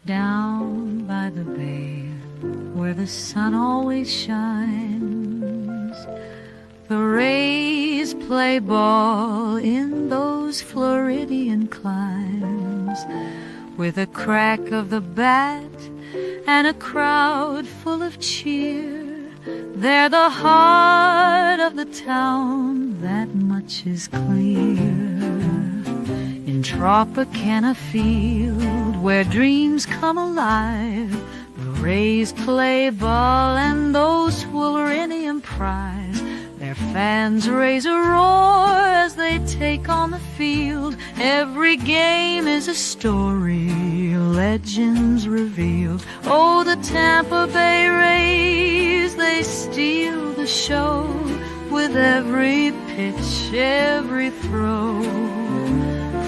down by the bay where the sun always shines. The Rays play ball in those Floridian climes with a crack of the bat and a crowd full of cheer. They're the heart of the town, that much is clear. In Tropicana field, where dreams come alive, the Rays play ball and those will win him prize. Their fans raise a roar as they take on the field. Every game is a story, legends revealed. Oh, the Tampa Bay Rays, they steal the show with every pitch, every throw.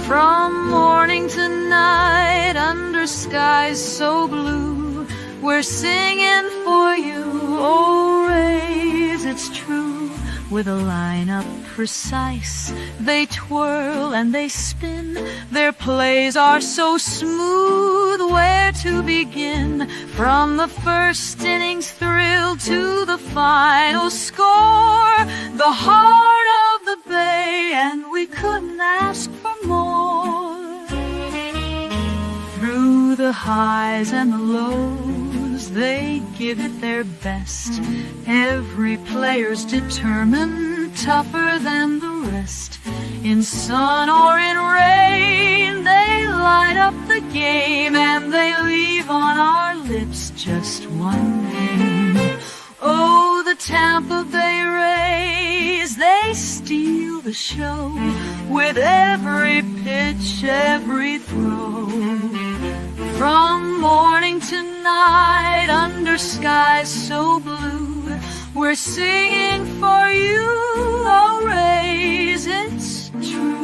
From morning to night, under skies so blue, we're singing for you, oh Rays, it's true. With a lineup precise, they twirl and they spin. Their plays are so smooth, where to begin? From the first inning's thrill to the final score, the heart of the Bay, and we couldn't ask for more. Through the highs and the lows, they give it their best. Every player's determined, tougher than the rest. In sun or in rain, they light up the game, and they leave on our lips just one name. Oh, the Tampa Bay Rays, they steal the show with every pitch, every throw. From morning to night, under skies so blue, we're singing for you, oh Rays, it's true.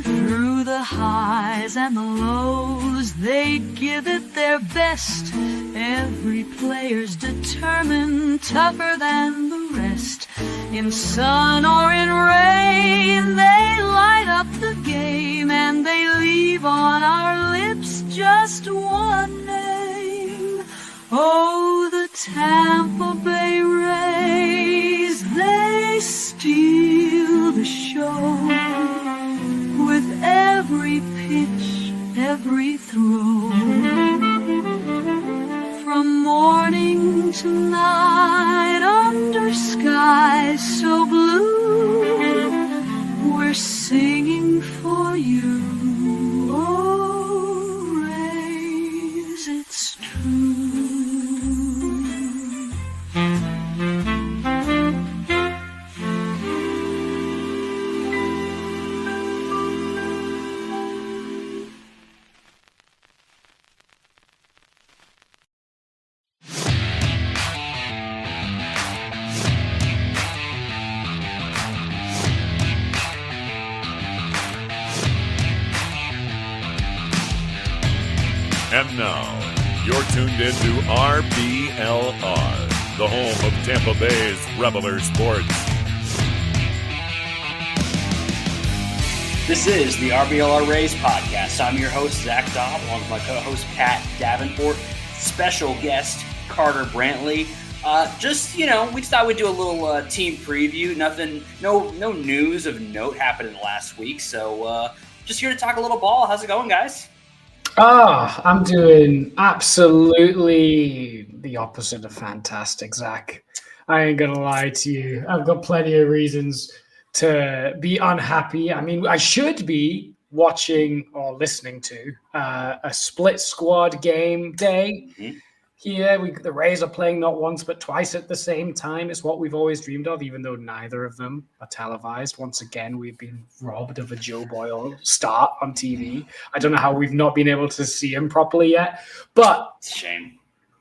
Through the highs and the lows, they give it their best. Every player's determined, tougher than the rest. In sun or in rain, they light up the game, and they leave on our lips just one name. Oh, the Tampa Bay Rays, they steal the show with every pitch, every throw. From morning to night, under skies so blue, we're singing for you, oh Rays, it's true. And now, you're tuned into RBLR, the home of Tampa Bay's Reveler Sports. This is the RBLR Rays podcast. I'm your host, Zach Dobb, along with my co-host, Pat Davenport. Special guest, Carter Brantley. We thought we'd do a little team preview. No news of note happened in the last week. So just here to talk a little ball. How's it going, guys? I'm doing absolutely the opposite of fantastic, Zach. I ain't going to lie to you. I've got plenty of reasons to be unhappy. I mean, I should be watching or listening to a split squad game day. Mm-hmm. Here, the Rays are playing not once but twice at the same time. It's what we've always dreamed of, even though neither of them are televised. Once again, we've been robbed of a Joe Boyle start on TV. I don't know how we've not been able to see him properly yet, but it's a shame.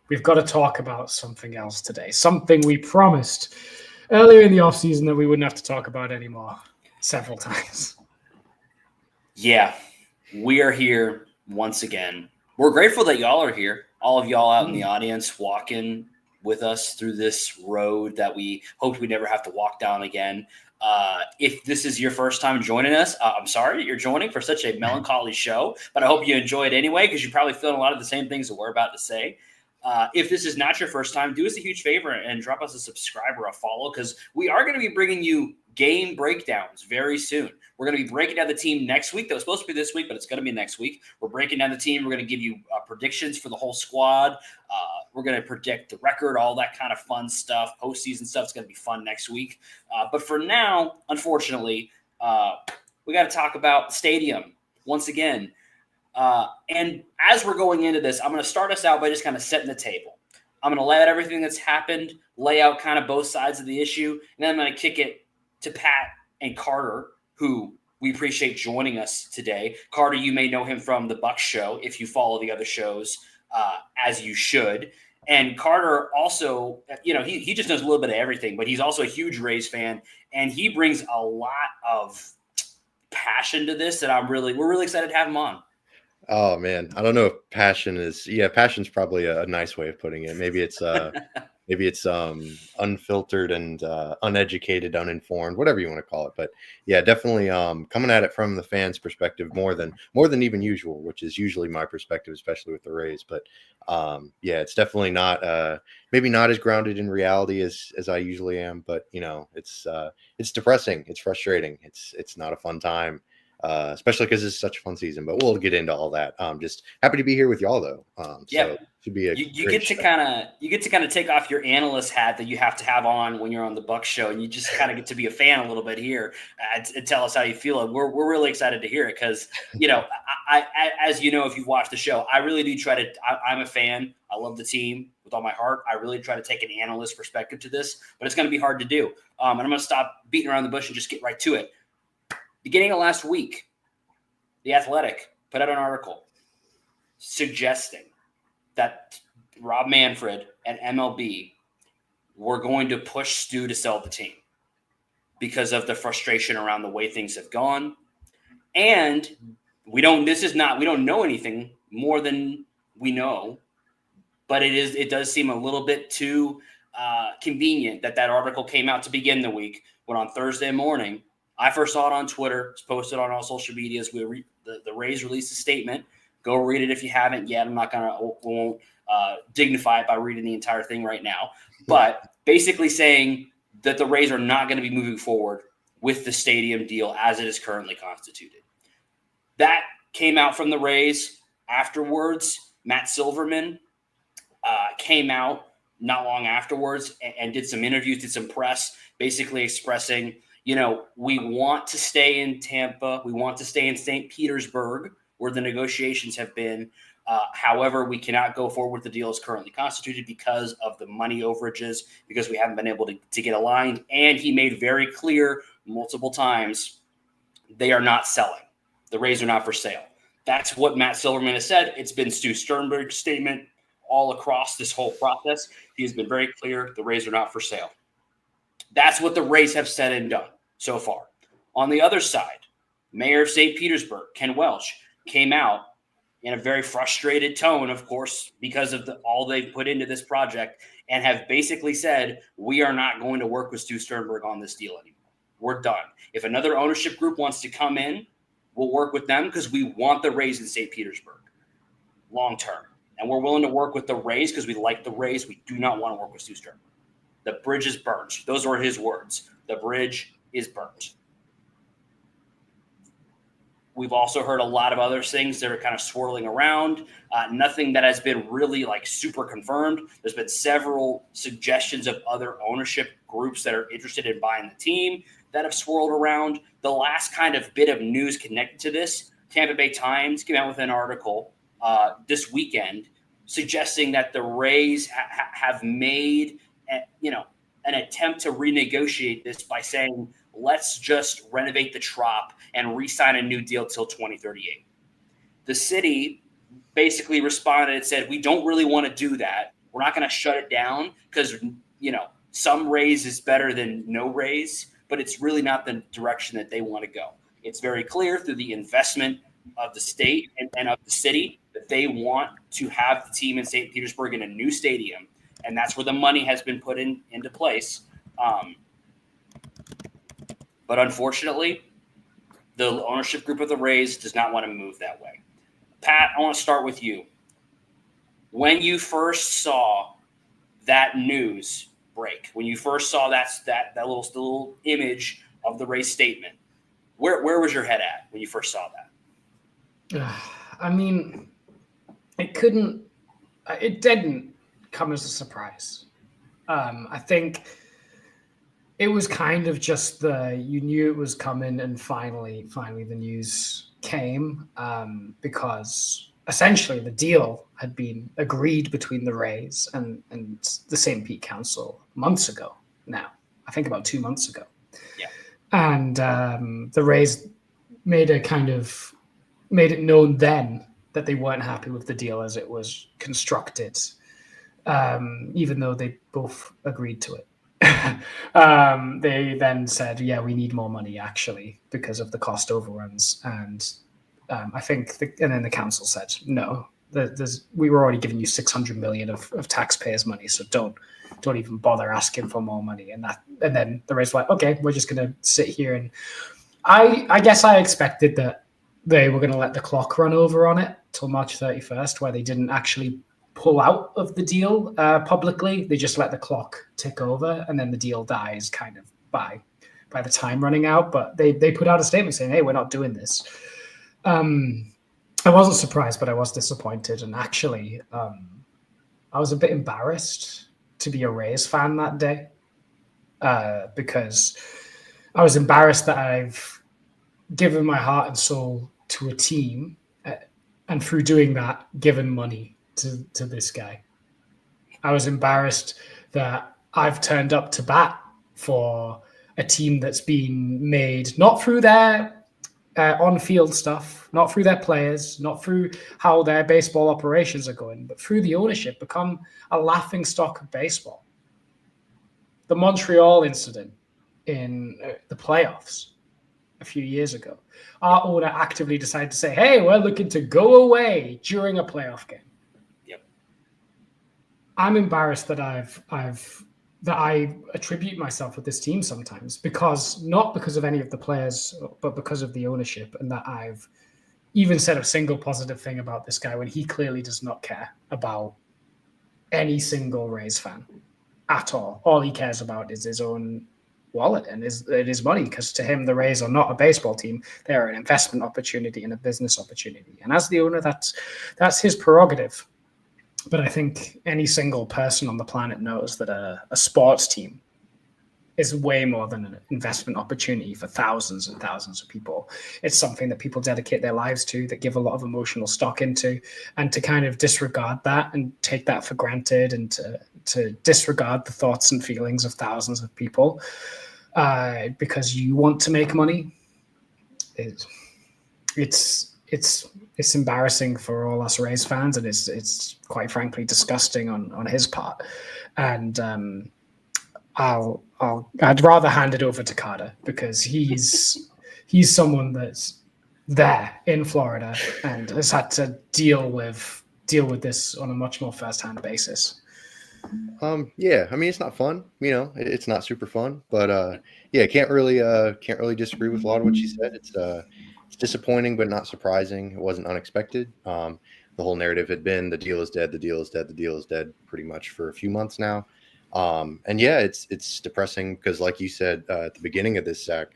We've got to talk about something else today, something we promised earlier in the offseason that we wouldn't have to talk about anymore several times. Yeah, we are here once again. We're grateful that y'all are here. all of y'all out in the audience walking with us through this road that we hoped we never have to walk down again. If this is your first time joining us, I'm sorry that you're joining for such a melancholy show, but I hope you enjoy it anyway, because you're probably feeling a lot of the same things that we're about to say. If this is not your first time, do us a huge favor and drop us a subscribe or a follow, because we are going to be bringing you game breakdowns very soon. We're going to be breaking down the team next week. That was supposed to be this week, but it's going to be next week. We're breaking down the team. We're going to give you predictions for the whole squad. We're going to predict the record, all that kind of fun stuff. Postseason stuff is going to be fun next week. But for now, unfortunately, we got to talk about the stadium once again. And as we're going into this, I'm going to start us out by just kind of setting the table. I'm going to lay out everything that's happened, lay out kind of both sides of the issue, and then I'm going to kick it to Pat and Carter, who we appreciate joining us today. Carter, you may know him from the Bucks show if you follow the other shows, as you should. And Carter also, he just knows a little bit of everything, but he's also a huge Rays fan, and he brings a lot of passion to this that we're really excited to have him on. Oh man, I don't know if passion's probably a nice way of putting it. Maybe it's unfiltered and uneducated, uninformed, whatever you want to call it. But yeah, definitely coming at it from the fans' perspective more than even usual, which is usually my perspective, especially with the Rays. But yeah, it's definitely not maybe not as grounded in reality as I usually am. But it's depressing, it's frustrating, it's not a fun time. Especially because it's such a fun season, but we'll get into all that. Just happy to be here with y'all though. So should be you get to kind of take off your analyst hat that you have to have on when you're on the Bucks show, and you just kind of get to be a fan a little bit here and tell us how you feel. And we're really excited to hear it because I as you know, if you've watched the show, I really do try to. I'm a fan. I love the team with all my heart. I really try to take an analyst perspective to this, but it's going to be hard to do. And I'm going to stop beating around the bush and just get right to it. Beginning of last week, The Athletic put out an article suggesting that Rob Manfred and MLB were going to push Stu to sell the team because of the frustration around the way things have gone. And we don't know anything more than we know, but it does seem a little bit too convenient that article came out to begin the week, when on Thursday morning, I first saw it on Twitter. It's posted on all social medias. The Rays released a statement. Go read it if you haven't yet. Won't dignify it by reading the entire thing right now. But basically saying that the Rays are not going to be moving forward with the stadium deal as it is currently constituted. That came out from the Rays. Afterwards, Matt Silverman came out not long afterwards and did some interviews, did some press, basically expressing, we want to stay in Tampa. We want to stay in St. Petersburg, where the negotiations have been. However, we cannot go forward with the deal as currently constituted because of the money overages, because we haven't been able to get aligned. And he made very clear multiple times, they are not selling. The Rays are not for sale. That's what Matt Silverman has said. It's been Stu Sternberg's statement all across this whole process. He has been very clear. The Rays are not for sale. That's what the Rays have said and done so far. On the other side, Mayor of St. Petersburg, Ken Welch, came out in a very frustrated tone, of course, because of all they've put into this project, and have basically said, we are not going to work with Stu Sternberg on this deal anymore. We're done. If another ownership group wants to come in, we'll work with them because we want the Rays in St. Petersburg long term. And we're willing to work with the Rays because we like the Rays. We do not want to work with Stu Sternberg. The bridge is burnt. Those were his words. The bridge is burnt. We've also heard a lot of other things that are kind of swirling around. Nothing that has been really super confirmed. There's been several suggestions of other ownership groups that are interested in buying the team that have swirled around. The last kind of bit of news connected to this, Tampa Bay Times came out with an article this weekend suggesting that the Rays have made an attempt to renegotiate this by saying, let's just renovate the Trop and re-sign a new deal till 2038. The city basically responded and said, we don't really want to do that. We're not going to shut it down because, some Rays is better than no Rays, but it's really not the direction that they want to go. It's very clear through the investment of the state and of the city that they want to have the team in St. Petersburg in a new stadium, and that's where the money has been put into place. But unfortunately, the ownership group of the Rays does not want to move that way. Pat, I want to start with you. When you first saw that news break, when you first saw that little image of the Rays statement, where was your head at when you first saw that? I mean, it didn't come as a surprise. I think it was kind of just you knew it was coming, and finally the news came, because essentially the deal had been agreed between the Rays and the St. Pete Council months ago now. I think about 2 months ago. Yeah. And the Rays made it known then that they weren't happy with the deal as it was constructed, even though they both agreed to it. They then said, yeah, we need more money actually because of the cost overruns. And I think, and then the council said, no, we were already giving you 600 million of taxpayers' money, so don't even bother asking for more money. And then the Rays were like, okay, we're just going to sit here. And I guess I expected that they were going to let the clock run over on it till March 31st, where they didn't actually pull out of the deal publicly. They just let the clock tick over, and then the deal dies kind of by the time running out. But they put out a statement saying, hey, we're not doing this. I wasn't surprised, but I was disappointed. And actually, I was a bit embarrassed to be a Rays fan that day, because I was embarrassed that I've given my heart and soul to a team, and through doing that, given money to this guy. I was embarrassed that I've turned up to bat for a team that's been made not through their on-field stuff, not through their players, not through how their baseball operations are going, but through the ownership, become a laughingstock of baseball. The Montreal incident in the playoffs a few years ago, our owner actively decided to say, hey, we're looking to go away during a playoff game. Yep. I'm embarrassed that I attribute myself with this team sometimes, not because of any of the players, but because of the ownership, and that I've even said a single positive thing about this guy when he clearly does not care about any single Rays fan at all. All he cares about is his own wallet and his money, because to him, the Rays are not a baseball team. They're an investment opportunity and a business opportunity. And as the owner, that's his prerogative. But I think any single person on the planet knows that a sports team is way more than an investment opportunity for thousands and thousands of people. It's something that people dedicate their lives to, that give a lot of emotional stock into, and to kind of disregard that and take that for granted, and to disregard the thoughts and feelings of thousands of people because you want to make money. It's embarrassing for all us Rays fans, and it's quite frankly disgusting on his part. And I'd rather hand it over to Carter, because he's someone that's there in Florida and has had to deal with this on a much more first-hand basis. Yeah, I mean, it's not fun, it's not super fun, but yeah, can't really disagree with a lot of what she said. It's disappointing, but not surprising. It wasn't unexpected. The whole narrative had been the deal is dead, the deal is dead, the deal is dead pretty much for a few months now. And yeah, it's depressing because, like you said at the beginning of this, Zach,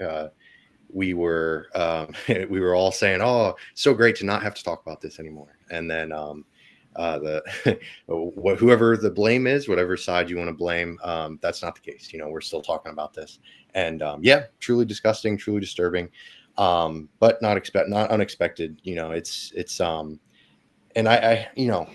we were all saying, "Oh, so great to not have to talk about this anymore." And then whoever the blame is, whatever side you want to blame, that's not the case. We're still talking about this, and yeah, truly disgusting, truly disturbing. But not unexpected. And I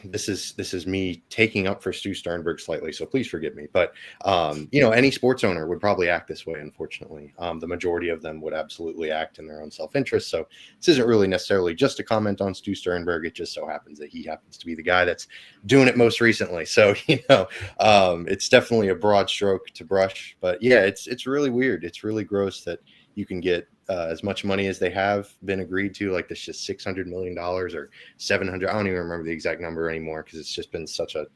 this is me taking up for Stu Sternberg slightly, so please forgive me. But any sports owner would probably act this way. Unfortunately, the majority of them would absolutely act in their own self-interest. So this isn't really necessarily just a comment on Stu Sternberg. It just so happens that he happens to be the guy that's doing it most recently. So it's definitely a broad stroke to brush. But yeah, it's really weird. It's really gross that you can get as much money as they have been agreed to, like this just $600 million or 700. I don't even remember the exact number anymore because it's just been such a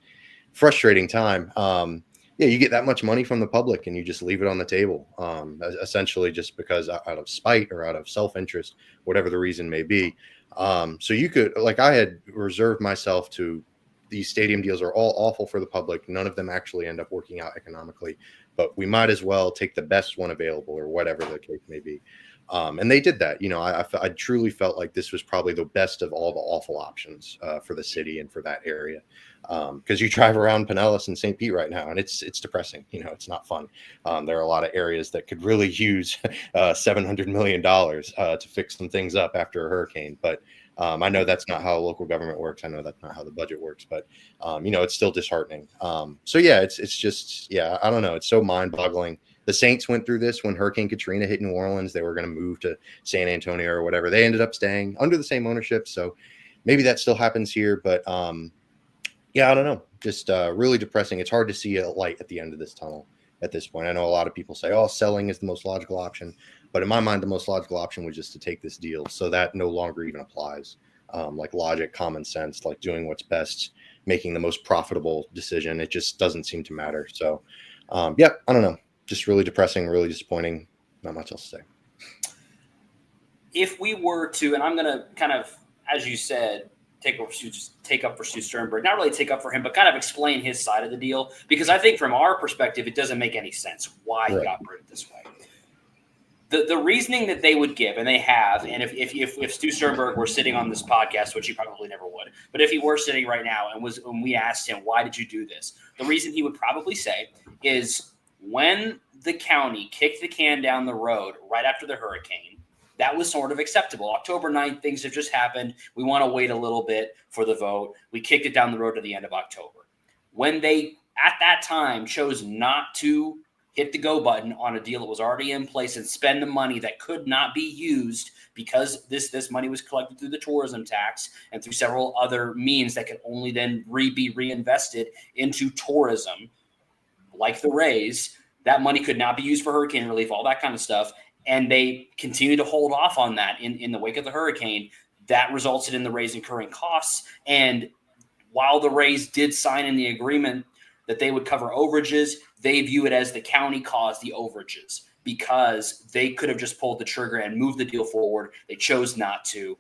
frustrating time. Yeah, you get that much money from the public and you just leave it on the table, essentially just because out of spite or out of self-interest, whatever the reason may be. So you could, like, I had reserved myself to, these stadium deals are all awful for the public. None of them actually end up working out economically, but we might as well take the best one available or whatever the case may be. And they did that. You know, I truly felt like this was probably the best of all the awful options for the city and for that area. Because you drive around Pinellas and St. Pete right now, and it's depressing. You know, it's not fun. There are a lot of areas that could really use $700 million to fix some things up after a hurricane. But I know that's not how local government works. I know that's not how the budget works. But you know, it's still disheartening. So yeah, it's just, yeah, I don't know. It's so mind-boggling. The Saints went through this when Hurricane Katrina hit New Orleans. They were going to move to San Antonio or whatever. They ended up staying under the same ownership. So maybe that still happens here. But yeah, I don't know. Just really depressing. It's hard to see a light at the end of this tunnel at this point. I know a lot of people say, oh, selling is the most logical option. But in my mind, the most logical option was just to take this deal. So that no longer even applies. Like logic, common sense, like doing what's best, making the most profitable decision. It just doesn't seem to matter. So yeah, I don't know. Just really depressing, really disappointing. Not much else to say. If we were to, and I'm going to kind of, as you said, take up for Stu Sternberg, not really take up for him, but kind of explain his side of the deal, because I think from our perspective, it doesn't make any sense why he operated this way. The reasoning that they would give, and they have, and if Stu Sternberg were sitting on this podcast, which he probably never would, but if he were sitting right now and we asked him, why did you do this? The reason he would probably say is, when the county kicked the can down the road right after the hurricane, that was sort of acceptable. October 9th, things have just happened. We want to wait a little bit for the vote. We kicked it down the road to the end of October. When they, at that time, chose not to hit the go button on a deal that was already in place and spend the money that could not be used because this money was collected through the tourism tax and through several other means that could only then be reinvested into tourism, like the Rays, that money could not be used for hurricane relief, all that kind of stuff. And they continue to hold off on that in the wake of the hurricane. That resulted in the Rays incurring costs. And while the Rays did sign in the agreement that they would cover overages, they view it as the county caused the overages because they could have just pulled the trigger and moved the deal forward. They chose not to.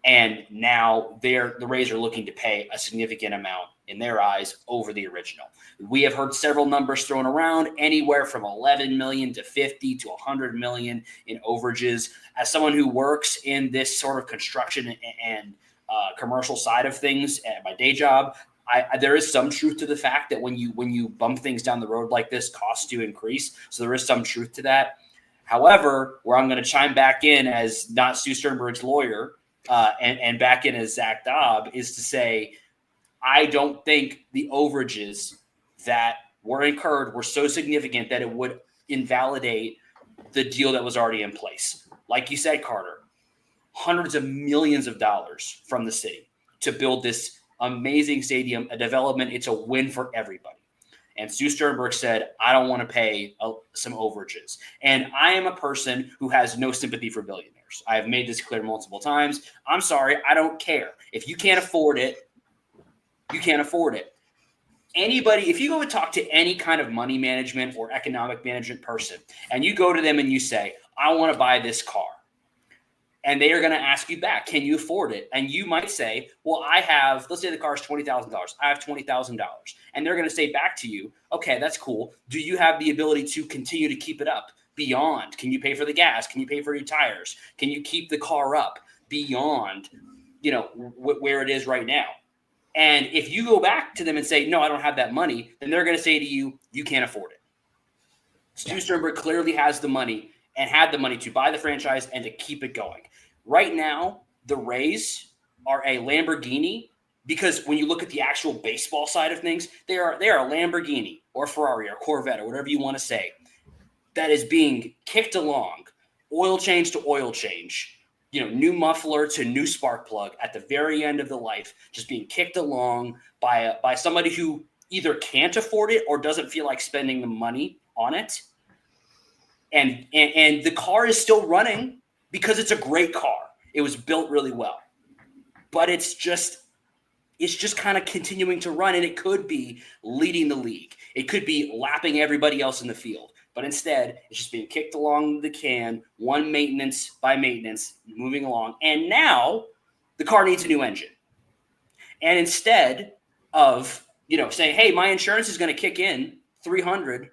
And now the Rays are looking to pay a significant amount in their eyes over the original. We have heard several numbers thrown around, anywhere from 11 million to 50 to 100 million in overages. As someone who works in this sort of construction and commercial side of things at my day job, there is some truth to the fact that when you bump things down the road like this, costs do increase. So there is some truth to that. However, where I'm going to chime back in as not Stu Sternberg's lawyer, and back in as Zach Dobb, is to say, I don't think the overages that were incurred were so significant that it would invalidate the deal that was already in place. Like you said, Carter, hundreds of millions of dollars from the city to build this amazing stadium, a development. It's a win for everybody. And Stu Sternberg said, I don't want to pay some overages. And I am a person who has no sympathy for billionaires. I have made this clear multiple times. I'm sorry, I don't care. If you can't afford it, you can't afford it. Anybody, if you go and talk to any kind of money management or economic management person, and you go to them and you say, I want to buy this car, and they are going to ask you back, can you afford it? And you might say, well, I have, let's say the car is $20,000. I have $20,000. And they're going to say back to you, okay, that's cool. Do you have the ability to continue to keep it up beyond? Can you pay for the gas? Can you pay for your tires? Can you keep the car up beyond, where it is right now? And if you go back to them and say, no, I don't have that money, then they're going to say to you, you can't afford it. Stu Sternberg clearly has the money and had the money to buy the franchise and to keep it going. Right now, the Rays are a Lamborghini, because when you look at the actual baseball side of things, they are a Lamborghini or Ferrari or Corvette or whatever you want to say that is being kicked along, oil change to oil change, new muffler to new spark plug at the very end of the life, just being kicked along by somebody who either can't afford it or doesn't feel like spending the money on it. And the car is still running because it's a great car. It was built really well, but it's just kind of continuing to run, and it could be leading the league. It could be lapping everybody else in the field, but instead it's just being kicked along the can, one maintenance by maintenance, moving along. And now the car needs a new engine. And instead of, saying, hey, my insurance is going to kick in $300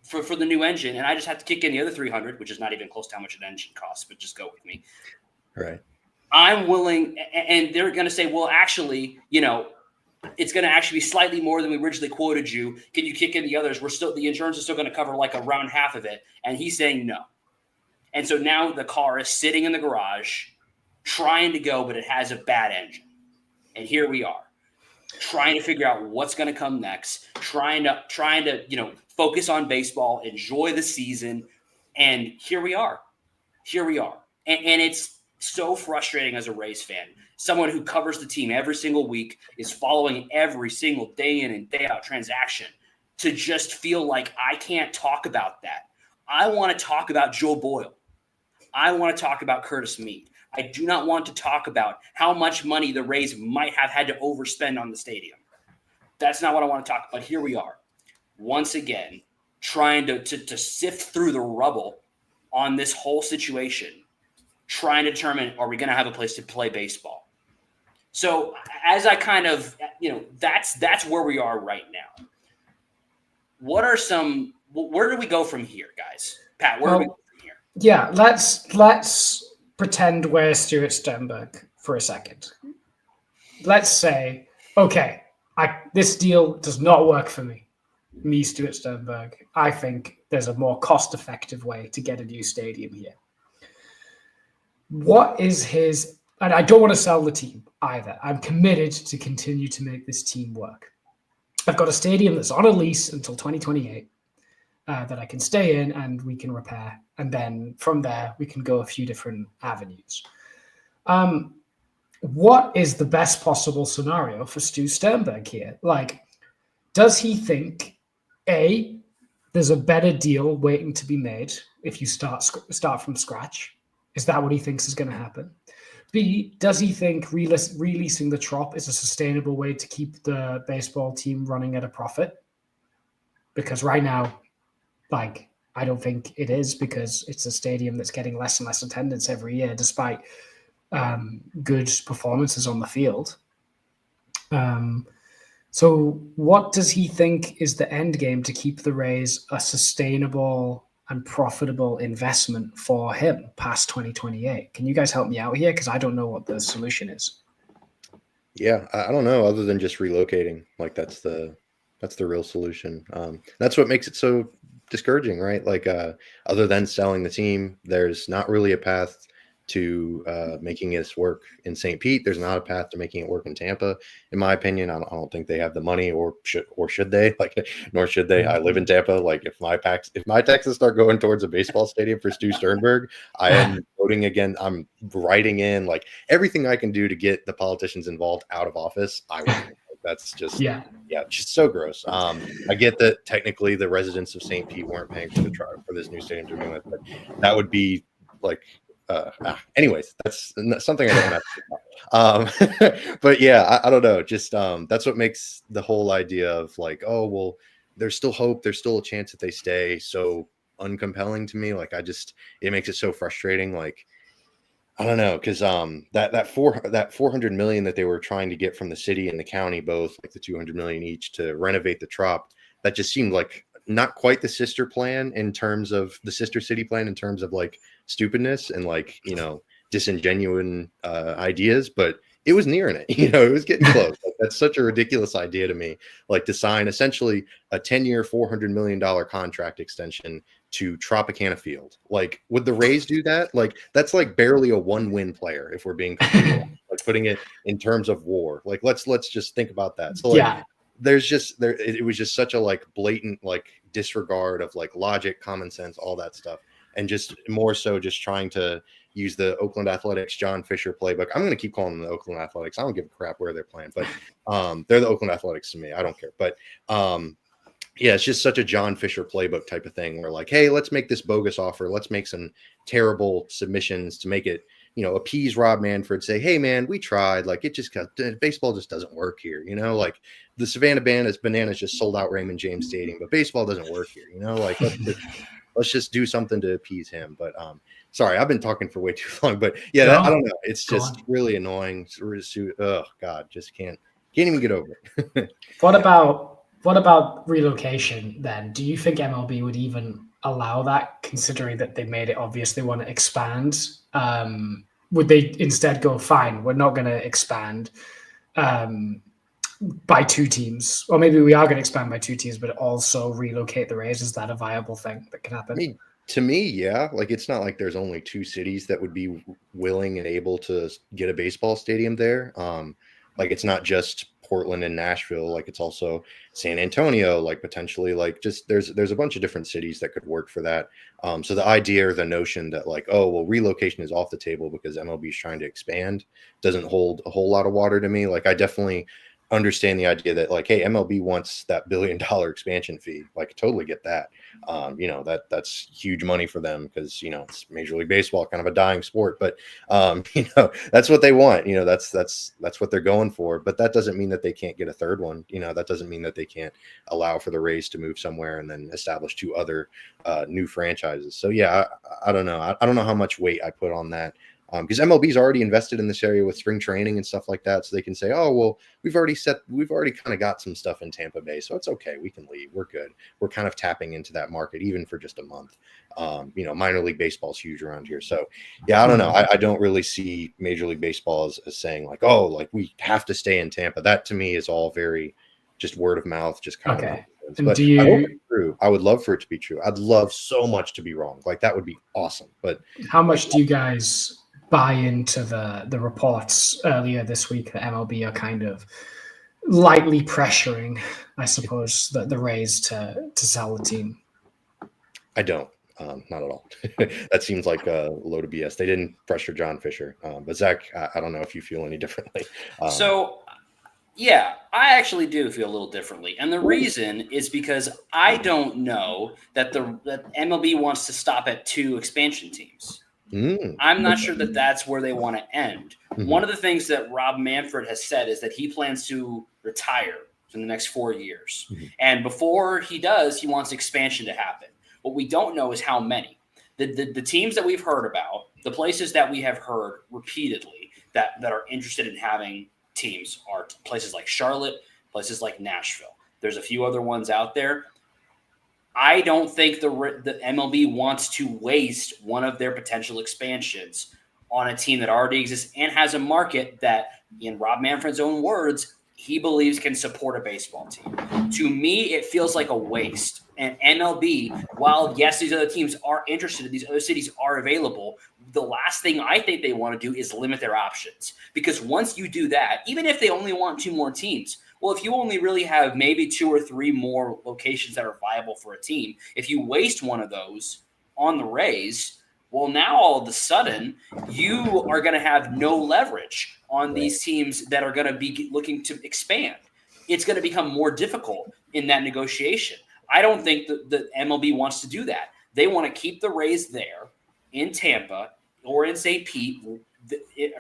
for the new engine, and I just have to kick in the other $300, which is not even close to how much an engine costs, but just go with me. Right. I'm willing, and they're going to say, well, actually, it's going to actually be slightly more than we originally quoted you. Can you kick in the others? The insurance is still going to cover like around half of it. And he's saying no. And so now the car is sitting in the garage trying to go, but it has a bad engine. And here we are trying to figure out what's going to come next, trying to, focus on baseball, enjoy the season. And here we are. And it's so frustrating as a Rays fan, someone who covers the team every single week, is following every single day in and day out transaction, to just feel like I can't talk about that. I want to talk about Joe Boyle. I want to talk about Curtis Meade. I do not want to talk about how much money the Rays might have had to overspend on the stadium. That's not what I want to talk about. Here we are, once again, trying to sift through the rubble on this whole situation, trying to determine, are we going to have a place to play baseball? So as I kind of, that's where we are right now. Where do we go from here, guys? Pat, where do we go from here? Yeah, let's pretend we're Stuart Sternberg for a second. Let's say, okay, this deal does not work for me. Me, Stuart Sternberg. I think there's a more cost-effective way to get a new stadium here. What is his, and I don't want to sell the team either. I'm committed to continue to make this team work. I've got a stadium that's on a lease until 2028 that I can stay in and we can repair. And then from there, we can go a few different avenues. What is the best possible scenario for Stu Sternberg here? Like, does he think, A, there's a better deal waiting to be made if you start from scratch? Is that what he thinks is going to happen? B, does he think releasing the Trop is a sustainable way to keep the baseball team running at a profit? Because right now, I don't think it is, because it's a stadium that's getting less and less attendance every year, despite good performances on the field. So what does he think is the end game to keep the Rays a sustainable and profitable investment for him past 2028? Can you guys help me out here? Because I don't know what the solution is. Yeah, I don't know, other than just relocating. Like that's the real solution. That's what makes it so discouraging, right? Other than selling the team, there's not really a path to making this work in St. Pete. There's not a path to making it work in Tampa, in my opinion. I don't think they have the money, or should they? Nor should they. I live in Tampa. If my taxes start going towards a baseball stadium for Stu Sternberg, I am voting again. I'm writing in everything I can do to get the politicians involved out of office. I will. That's just just so gross. I get that technically the residents of St. Pete weren't paying for for this new stadium to begin with, but that would be anyways, that's something I don't have to talk about. But yeah, I don't know. Just that's what makes the whole idea of oh, well, there's still hope, there's still a chance that they stay, so uncompelling to me. It makes it so frustrating. I don't know, because that $400 million that they were trying to get from the city and the county, both the $200 million each to renovate the Trop, that just seemed like not quite the sister plan in terms of the sister city plan in terms of stupidness and disingenuine ideas, but it was nearing it. It was getting close. That's such a ridiculous idea to me. To sign essentially a 10-year, $400 million contract extension to Tropicana Field. Would the Rays do that? That's barely a one-win player if we're being putting it in terms of WAR. Let's just think about that. So it was just such a blatant disregard of logic, common sense, all that stuff, and just more so just trying to use the Oakland Athletics John Fisher playbook. I'm going to keep calling them the Oakland Athletics. I don't give a crap where they're playing, but they're the Oakland Athletics to me. I don't care. But yeah, it's just such a John Fisher playbook type of thing where like, hey, let's make this bogus offer. Let's make some terrible submissions to make it, appease Rob Manfred, say, hey man, we tried. Like it just got baseball just doesn't work here. Like the Savannah Bananas just sold out Raymond James Stadium, but baseball doesn't work here. Like let's just do something to appease him. But sorry, I've been talking for way too long. But yeah, I don't know. It's just really annoying. Oh God, just can't even get over it. What about relocation then? Do you think MLB would even allow that, considering that they made it obvious they want to expand? Would they instead go, fine, we're not going to expand by 2 teams? Or maybe we are going to expand by 2 teams, but also relocate the Rays? Is that a viable thing that can happen? I mean, to me, yeah. Like it's not like there's only 2 cities that would be willing and able to get a baseball stadium there. Like it's not just Portland and Nashville, like it's also San Antonio, like potentially, like just there's a bunch of different cities that could work for that. So the idea or the notion that like, oh well, relocation is off the table because MLB is trying to expand doesn't hold a whole lot of water to me. Like I definitely understand the idea that like, hey, MLB wants that $1 billion expansion fee. Like totally get that. That's huge money for them because it's Major League Baseball, kind of a dying sport, but that's what they want. That's what they're going for. But that doesn't mean that they can't get a third one. That doesn't mean that they can't allow for the Rays to move somewhere and then establish 2 other new franchises. So yeah, I don't know. I don't know how much weight I put on that. Because MLB's already invested in this area with spring training and stuff like that. So they can say, oh, well, we've already kind of got some stuff in Tampa Bay. So it's okay. We can leave. We're good. We're kind of tapping into that market, even for just a month. Minor league baseball is huge around here. So yeah, I don't know. I don't really see Major League Baseball as saying like, oh, like we have to stay in Tampa. That to me is all very just word of mouth, just kind of. But I hope it's true. I would love for it to be true. I'd love so much to be wrong. Like that would be awesome. But how much do you guys buy into the reports earlier this week that MLB are kind of lightly pressuring, I suppose, the Rays to sell the team? I don't. Not at all. That seems like a load of BS. They didn't pressure John Fisher. But Zach, I don't know if you feel any differently. Yeah, I actually do feel a little differently. And the reason is because I don't know that that MLB wants to stop at 2 expansion teams. I'm not sure that that's where they want to end. Mm-hmm. One of the things that Rob Manfred has said is that he plans to retire in the next 4 years. Mm-hmm. And before he does, he wants expansion to happen. What we don't know is how many. The teams that we've heard about, the places that we have heard repeatedly that are interested in having teams are places like Charlotte, places like Nashville. There's a few other ones out there. I don't think the MLB wants to waste one of their potential expansions on a team that already exists and has a market that, in Rob Manfred's own words, he believes can support a baseball team. To me, it feels like a waste. And MLB, while yes, these other teams are interested, these other cities are available, the last thing I think they want to do is limit their options. Because once you do that, even if they only want 2 more teams, well, if you only really have maybe 2 or 3 more locations that are viable for a team, if you waste one of those on the Rays, well, now all of a sudden you are going to have no leverage on these teams that are going to be looking to expand. It's going to become more difficult in that negotiation. I don't think that the MLB wants to do that. They want to keep the Rays there in Tampa or in St. Pete.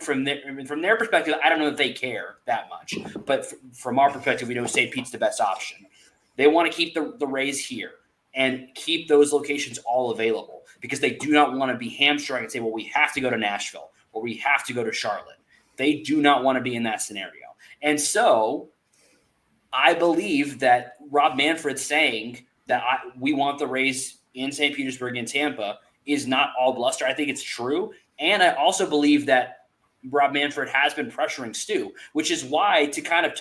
From their perspective, I don't know if they care that much. But from our perspective, we know St. Pete's the best option. They want to keep the Rays here and keep those locations all available because they do not want to be hamstrung and say, well, we have to go to Nashville or we have to go to Charlotte. They do not want to be in that scenario. And so I believe that Rob Manfred saying that we want the Rays in St. Petersburg and Tampa is not all bluster. I think it's true. And I also believe that Rob Manfred has been pressuring Stu, which is why to kind of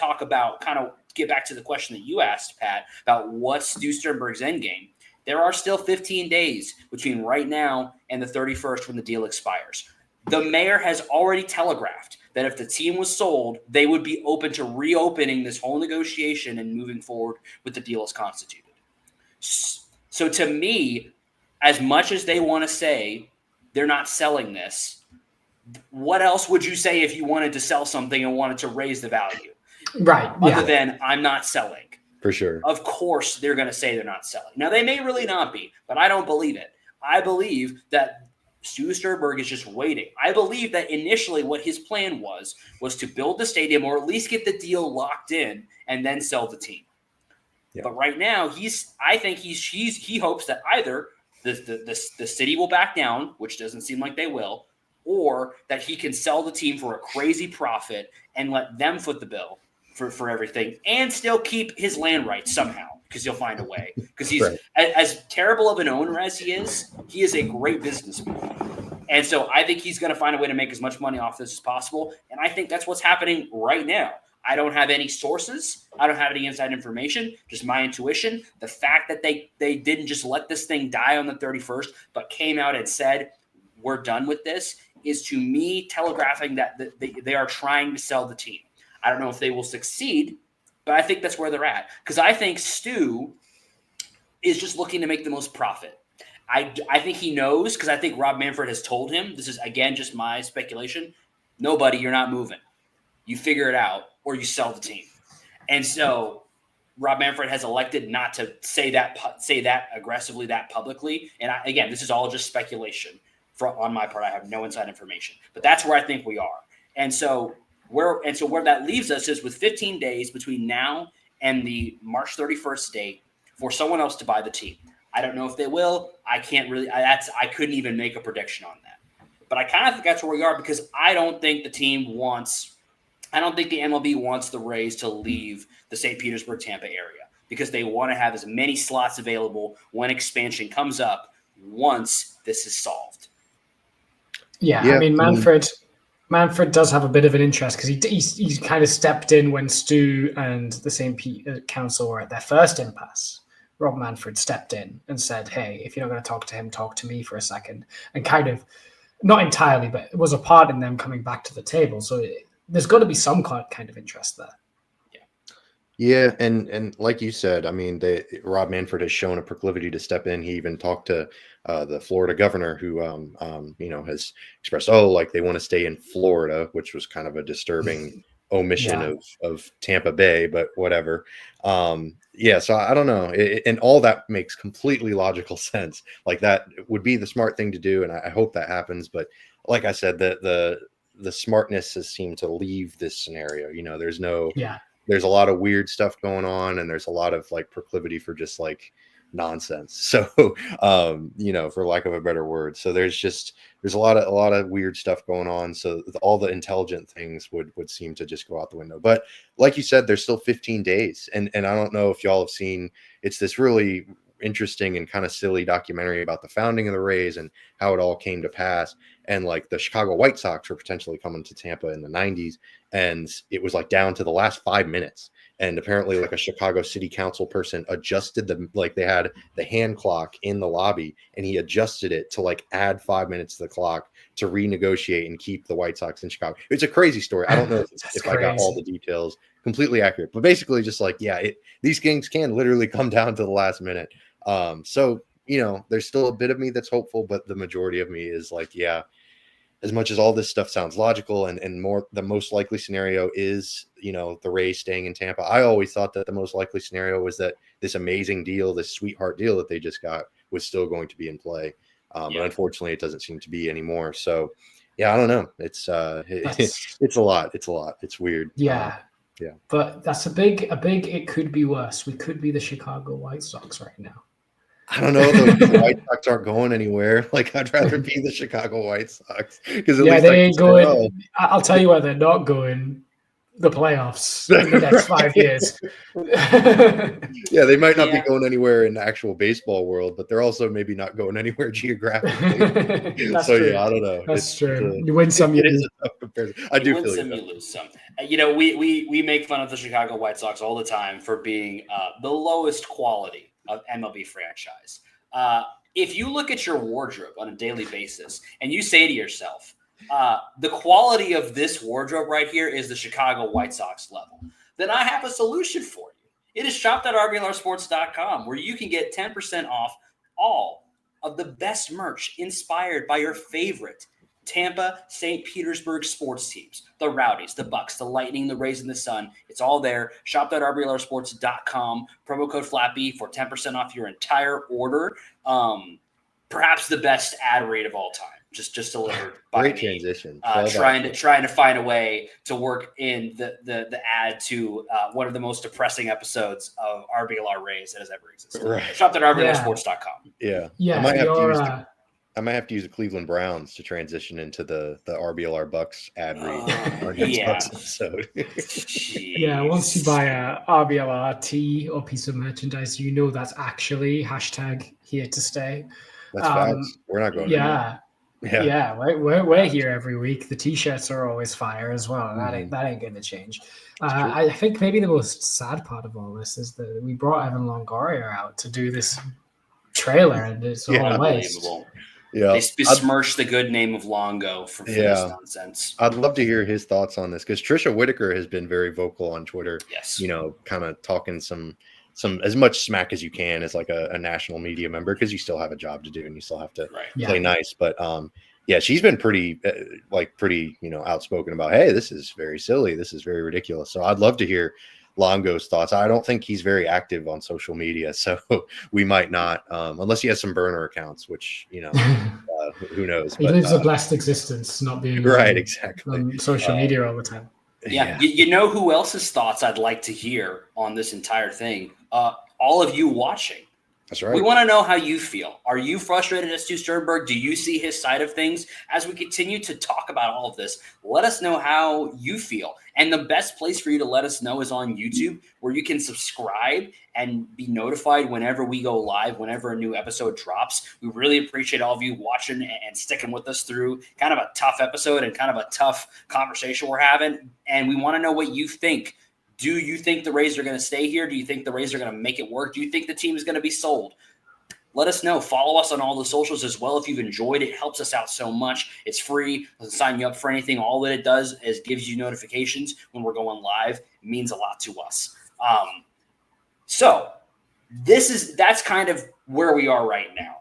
get back to the question that you asked, Pat, about what's Stu Sternberg's end game. There are still 15 days between right now and the 31st when the deal expires. The mayor has already telegraphed that if the team was sold, they would be open to reopening this whole negotiation and moving forward with the deal as constituted. So to me, as much as they want to say they're not selling this, what else would you say if you wanted to sell something and wanted to raise the value? Right. Other than I'm not selling. For sure. Of course, they're going to say they're not selling. Now, they may really not be, but I don't believe it. I believe that Stu Sternberg is just waiting. I believe that initially what his plan was to build the stadium or at least get the deal locked in and then sell the team. Yeah. But right now, I think he hopes that either the city will back down, which doesn't seem like they will, or that he can sell the team for a crazy profit and let them foot the bill for everything and still keep his land rights somehow, because he'll find a way. Because he's right. as terrible of an owner as he is a great businessman. And so I think he's going to find a way to make as much money off this as possible. And I think that's what's happening right now. I don't have any sources. I don't have any inside information, just my intuition. The fact that they didn't just let this thing die on the 31st, but came out and said, we're done with this, is to me telegraphing that they are trying to sell the team. I don't know if they will succeed, but I think that's where they're at. Because I think Stu is just looking to make the most profit. I think he knows, because I think Rob Manfred has told him, this is, again, just my speculation, no, buddy, you're not moving. You figure it out, or you sell the team. And so Rob Manfred has elected not to say that aggressively, that publicly. And again, this is all just speculation on my part. I have no inside information. But that's where I think we are. And so where that leaves us is with 15 days between now and the March 31st date for someone else to buy the team. I don't know if they will. I can't really. I couldn't even make a prediction on that. But I kind of think that's where we are, because I don't think the team wants. I don't think the MLB wants the Rays to leave the St. Petersburg, Tampa area, because they want to have as many slots available when expansion comes up once this is solved. Yeah, I mean, Manfred does have a bit of an interest, because he kind of stepped in when Stu and the St. Pete Council were at their first impasse. Rob Manfred stepped in and said, hey, if you're not going to talk to him, talk to me for a second. And kind of, not entirely, but it was a part in them coming back to the table. So there's got to be some kind of interest there. Yeah, and like you said, I mean, Rob Manfred has shown a proclivity to step in. He even talked to the Florida governor, who has expressed, like they want to stay in Florida, which was kind of a disturbing omission of Tampa Bay, but whatever. So I don't know, and all that makes completely logical sense. Like, that would be the smart thing to do, and I hope that happens. But like I said, the smartness has seemed to leave this scenario. There's a lot of weird stuff going on, and there's a lot of like proclivity for just like nonsense. So, for lack of a better word. So there's a lot of weird stuff going on. So all the intelligent things would seem to just go out the window. But like you said, there's still 15 days. And I don't know if y'all have seen, it's this really interesting and kind of silly documentary about the founding of the Rays and how it all came to pass. And like the Chicago White Sox were potentially coming to Tampa in the 90s, and it was like down to the last 5 minutes. And apparently like a Chicago City Council person adjusted they had the hand clock in the lobby, and he adjusted it to like add 5 minutes to the clock to renegotiate and keep the White Sox in Chicago. It's a crazy story. I don't know if I got all the details completely accurate, but basically just like, these games can literally come down to the last minute. So, there's still a bit of me that's hopeful, but the majority of me is like, as much as all this stuff sounds logical and more, the most likely scenario is, the Rays staying in Tampa. I always thought that the most likely scenario was that this amazing deal, this sweetheart deal that they just got, was still going to be in play. But unfortunately it doesn't seem to be anymore. So I don't know. It's it's a lot. It's weird. But that's a big, it could be worse. We could be the Chicago White Sox right now. I don't know. The White Sox aren't going anywhere. Like, I'd rather be the Chicago White Sox, because at least they ain't going. I'll tell you where they're not going. The playoffs in the next 5 years. They might not be going anywhere in the actual baseball world, but they're also maybe not going anywhere geographically. So true. I don't know. That's true. You win some, you lose. I do feel some, you lose some. We make fun of the Chicago White Sox all the time for being the lowest quality of MLB franchise. If you look at your wardrobe on a daily basis and you say to yourself, the quality of this wardrobe right here is the Chicago White Sox level, then I have a solution for you. It is shop.rblrsports.com, where you can get 10% off all of the best merch inspired by your favorite Tampa, St. Petersburg sports teams, the Rowdies, the Bucks, the Lightning, the Rays, and the Sun. It's all there. Shop.rblrsports.com. Promo code FLAPPY for 10% off your entire order. Perhaps the best ad rate of all time. Just delivered by Great me. transition. Trying to find a way to work in the ad to one of the most depressing episodes of RBLR Rays that has ever existed. Right. Shop.rblrsports.com. Yeah. Yeah, I might have to use the Cleveland Browns to transition into the RBLR Bucks ad read our next yeah. Bucks episode. yeah. Once you buy a RBLR tee or piece of merchandise, you know that's actually hashtag here to stay. That's facts. We're not going Yeah. Yeah, we're here every week. The t-shirts are always fire as well. That ain't going to change. I think maybe the most sad part of all this is that we brought Evan Longoria out to do this trailer, and it's all waste. Unbelievable. Yeah, They besmirched the good name of Longo for this nonsense. I'd love to hear his thoughts on this because Trisha Whitaker has been very vocal on Twitter. Yes, kind of talking some as much smack as you can as like a national media member because you still have a job to do and you still have to play nice. But she's been pretty outspoken about, hey, this is very silly, this is very ridiculous. So I'd love to hear Longo's thoughts. I don't think he's very active on social media, so we might not, unless he has some burner accounts, which who knows. He lives a blessed existence, not being exactly on social media all the time. Yeah. You know who else's thoughts I'd like to hear on this entire thing? All of you watching. That's right. We want to know how you feel. Are you frustrated as Stu Sternberg? Do you see his side of things? As we continue to talk about all of this, let us know how you feel. And the best place for you to let us know is on YouTube, where you can subscribe and be notified whenever we go live, whenever a new episode drops. We really appreciate all of you watching and sticking with us through kind of a tough episode and kind of a tough conversation we're having. And we want to know what you think. Do you think the Rays are going to stay here? Do you think the Rays are going to make it work? Do you think the team is going to be sold? Let us know. Follow us on all the socials as well. If you've enjoyed it, it helps us out so much. It's free. Doesn't sign you up for anything. All that it does is gives you notifications when we're going live. It means a lot to us. So that's kind of where we are right now.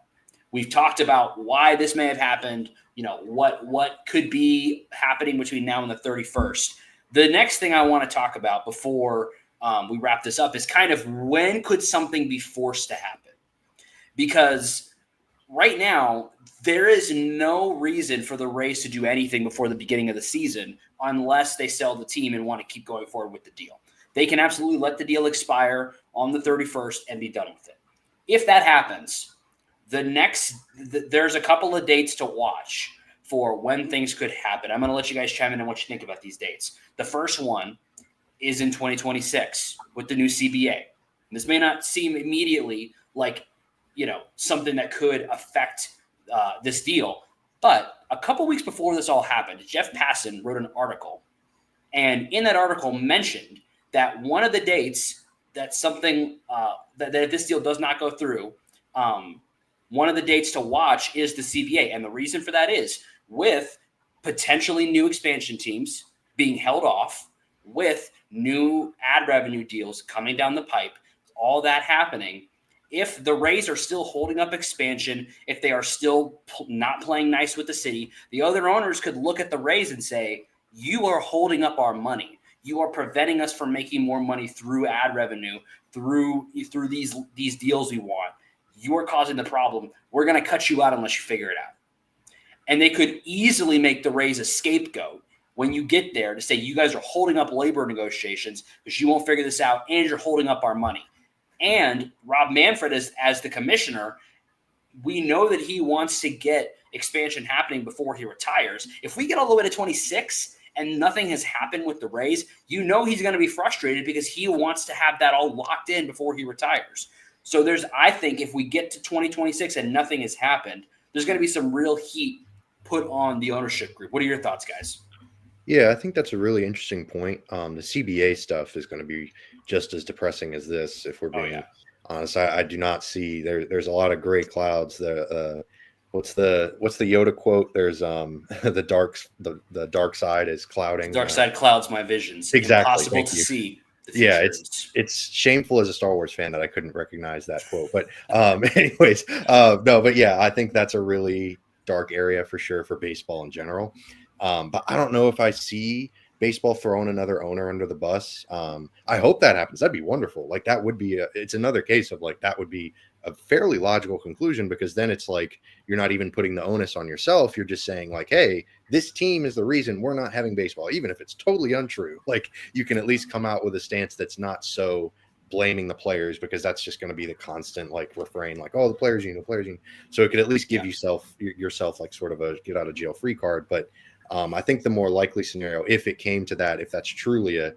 We've talked about why this may have happened, what could be happening between now and the 31st. The next thing I want to talk about before we wrap this up is kind of when could something be forced to happen? Because right now, there is no reason for the Rays to do anything before the beginning of the season unless they sell the team and want to keep going forward with the deal. They can absolutely let the deal expire on the 31st and be done with it. If that happens, there's a couple of dates to watch for when things could happen. I'm going to let you guys chime in on what you think about these dates. The first one is in 2026 with the new CBA. This may not seem immediately like, something that could affect this deal. But a couple weeks before this all happened, Jeff Passan wrote an article. And in that article mentioned that one of the dates that something that if this deal does not go through, one of the dates to watch is the CBA. And the reason for that is with potentially new expansion teams being held off, with new ad revenue deals coming down the pipe, all that happening. If the Rays are still holding up expansion, if they are still not playing nice with the city, the other owners could look at the Rays and say, you are holding up our money. You are preventing us from making more money through ad revenue, through these deals we want. You are causing the problem. We're going to cut you out unless you figure it out. And they could easily make the Rays a scapegoat when you get there to say, you guys are holding up labor negotiations because you won't figure this out and you're holding up our money. And Rob Manfred, as the commissioner, we know that he wants to get expansion happening before he retires. If we get all the way to 26 and nothing has happened with the Rays, he's going to be frustrated because he wants to have that all locked in before he retires. So I think if we get to 2026 and nothing has happened, there's going to be some real heat put on the ownership group. What are your thoughts, guys? Yeah, I think that's a really interesting point. The CBA stuff is going to be just as depressing as this, if we're being honest. I do not see there's a lot of gray clouds. What's the Yoda quote? There's the dark side is clouding. The dark side clouds my visions. Exactly. Impossible to see. Yeah, it's shameful as a Star Wars fan that I couldn't recognize that quote. But anyways, no, but yeah, I think that's a really dark area for sure for baseball in general. But I don't know if I see baseball throwing another owner under the bus. I hope that happens. That'd be wonderful. Like that would be it's another case of like that would be a fairly logical conclusion, because then it's like you're not even putting the onus on yourself. You're just saying like, hey, this team is the reason we're not having baseball, even if it's totally untrue. Like you can at least come out with a stance that's not so blaming the players, because that's just going to be the constant like refrain, like, oh, the players union, the players union. So it could at least give yourself like sort of a get out of jail free card. But I think the more likely scenario, if it came to that, if that's truly a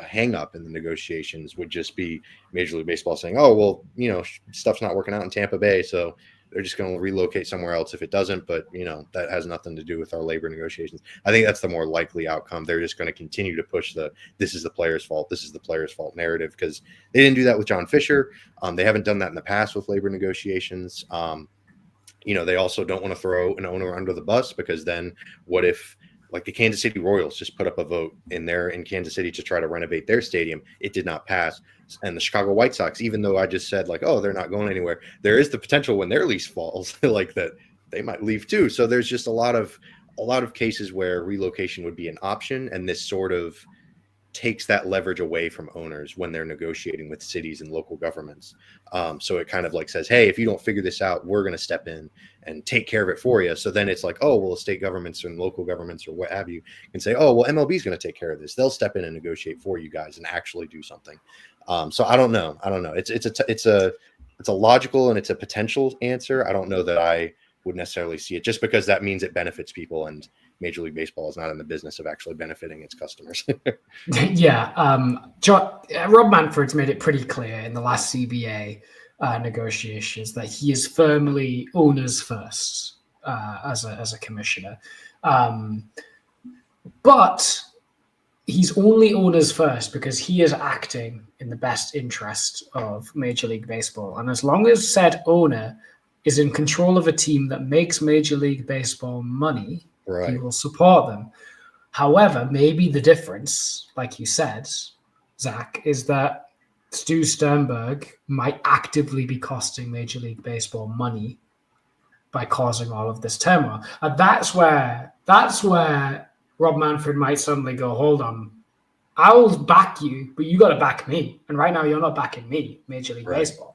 hang up in the negotiations, would just be Major League Baseball saying, oh, well, you know, stuff's not working out in Tampa Bay, so they're just going to relocate somewhere else if it doesn't. But, you know, that has nothing to do with our labor negotiations. I think that's the more likely outcome. They're just going to continue to push this is the player's fault, this is the player's fault narrative, because they didn't do that with John Fisher. They haven't done that in the past with labor negotiations. You know, they also don't want to throw an owner under the bus, because then what if, like the Kansas City Royals just put up a vote in Kansas City to try to renovate their stadium. It did not pass. And the Chicago White Sox, even though I just said like, oh, they're not going anywhere, there is the potential when their lease falls like that they might leave too. So there's just a lot of cases where relocation would be an option. And this sort of takes that leverage away from owners when they're negotiating with cities and local governments. So it kind of like says, hey, if you don't figure this out, we're going to step in and take care of it for you. So then it's like, oh, well, state governments and local governments or what have you can say, oh, well, MLB is going to take care of this. They'll step in and negotiate for you guys and actually do something. So I don't know. It's a logical and it's a potential answer. I don't know that I would necessarily see it, just because that means it benefits people, and Major League Baseball is not in the business of actually benefiting its customers. Yeah. Rob Manfred's made it pretty clear in the last CBA negotiations that he is firmly owners first as a commissioner. But he's only owners first because he is acting in the best interest of Major League Baseball. And as long as said owner is in control of a team that makes Major League Baseball money, right, he will support them. However, maybe the difference, like you said, Zach, is that Stu Sternberg might actively be costing Major League Baseball money by causing all of this turmoil. And that's where Rob Manfred might suddenly go, hold on, I'll back you, but you got to back me. And right now you're not backing me, Major League Baseball.